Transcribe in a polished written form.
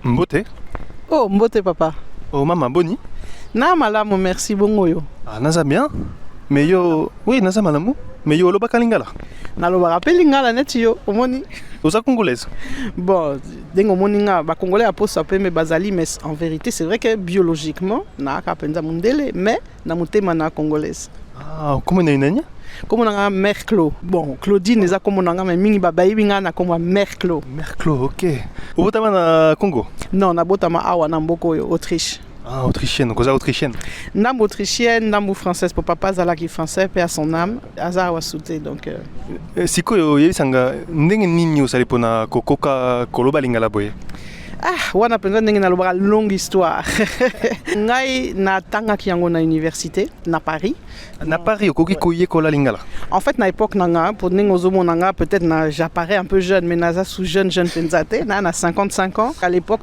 Mbote. Oh, mbote papa. Oh maman, boni. Na malamu, merci bongo yo. Ah, naza bien. Mais yo, oui, naza malamu. Mais yo, loba kalingala. Naloba rappel lingala neti yo, omoni. Oza congolaise. Bon, dengo omoni nga ba congolais aposa pe me bazali, mais en vérité, c'est vrai que biologiquement, na ka penza mundele, mais na mutema na congolaise. Ah, comment na inanya? Comme on a Merclo. Bon, Claudine eza comme on a mais mingi ba bayibinga na comme Merclo. Merclo, OK. Obotama na Congo. Non, na botama awa na mboko yo Autriche. Ah, autrichienne, cause autrichienne. Ndambo autrichienne, ndambo française pour papa zalaki français paix à son âme, aza wa souté donc Sikoyo yebisanga ndenge nini osali pona kokoka koloba lingala boye. Ah, wana penza ndenge nalobaka longue histoire. Ngai natangaki yango na université na Paris. Na Paris okoki koyekola lingala. En fait na époque nanga pour ndenge ozomona nga peut-être j'apparais un peu jeune mais naza sous jeune pensate na 55 ans à l'époque